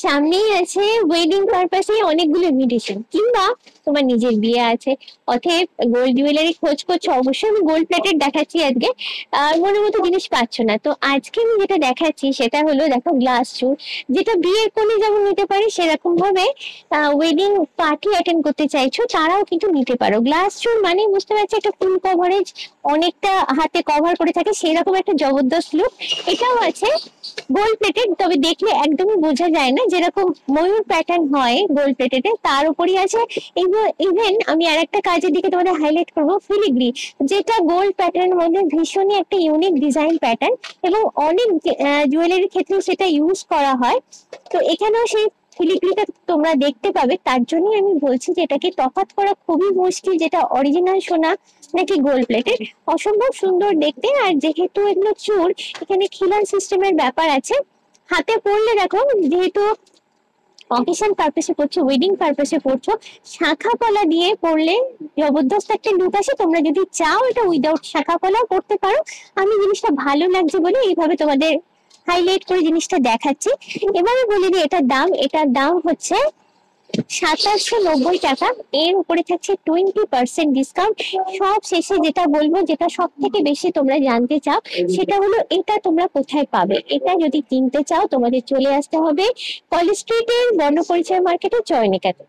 সামনেই আছে ওয়েডিং পারপাসে অনেকগুলো ইনভিটেশন, কিংবা তোমার নিজের বিয়ে আছে, অতএব গোল্ড জুয়েলারি খোঁজ করছো, অবশ্যই আমি গোল্ড প্লেটেড দেখাচ্ছি আজকে। আর মনের মতো জিনিস পাচ্ছ না, তো আজকে আমি যেটা দেখাচ্ছি সেটা হলো দেখো গ্লাস চুর, যেটা বিয়ের কোণে যেমন নিতে পারে সেরকম ভাবে ওয়েডিং পার্টি অ্যাটেন্ড করতে চাইছো তারাও কিন্তু নিতে পারো। গ্লাস চুর মানে বুঝতে পারছো একটা ফুল কভারেজ, অনেকটা হাতে কভার করে থাকে, সেরকম একটা জবরদস্ত লুক। এটাও আছে গোল্ড প্লেটেড, তবে দেখলে একদমই বোঝা যায় না, যেরকম ময়ূর প্যাটার্ন হয় গোল্ড প্লেটেড তার উপরই আছে। ইভেন আমি আর একটা কাজের দিকে তোমাদের হাইলাইট করবো, ফিলিগ্রি, যেটা গোল্ড প্যাটার্নের মধ্যে ভীষণই একটা ইউনিক ডিজাইন প্যাটার্ন, এবং অনেক জুয়েলারির ক্ষেত্রেও সেটা ইউজ করা হয়। তো এখানেও সেই ফিলিগ্রিটা তোমরা দেখতে পাবে, তার জন্যই আমি বলছি যে এটাকে তফাৎ করা খুবই মুশকিল, যেটা অরিজিনাল সোনা নাকি গোল্ড প্লেটেড। অসম্ভব সুন্দর দেখতে, আর যেহেতু এগুলো চুর, এখানে খিলান সিস্টেমের ব্যাপার আছে। হাতে পরলে দেখো, যেহেতু অকেশন পারপাসে পড়ছো, ওয়েডিং পারপাসে পড়ছো, শাখা পলা দিয়ে পরলে জবরদস্ত একটা লুক আসে। তোমরা যদি চাও এটা উইদাউট শাখা পলাও করতে পারো, আমি জিনিসটা ভালো লাগছে বলে এইভাবে তোমাদের হাইলাইট করে জিনিসটা দেখাচ্ছি। এবারে বলে দিই এটার দাম হচ্ছে 2790 টাকা। এর উপরে থাকছে 20% ডিসকাউন্ট। সব শেষে যেটা বলবো, যেটা সব থেকে বেশি তোমরা জানতে চাও, সেটা হলো এটা তোমরা কোথায় পাবে। এটা যদি কিনতে চাও তোমাদের চলে আসতে হবে কলেজ স্ট্রিটের বর্ণ পরিচয় মার্কেটে, চয়নিকাতে।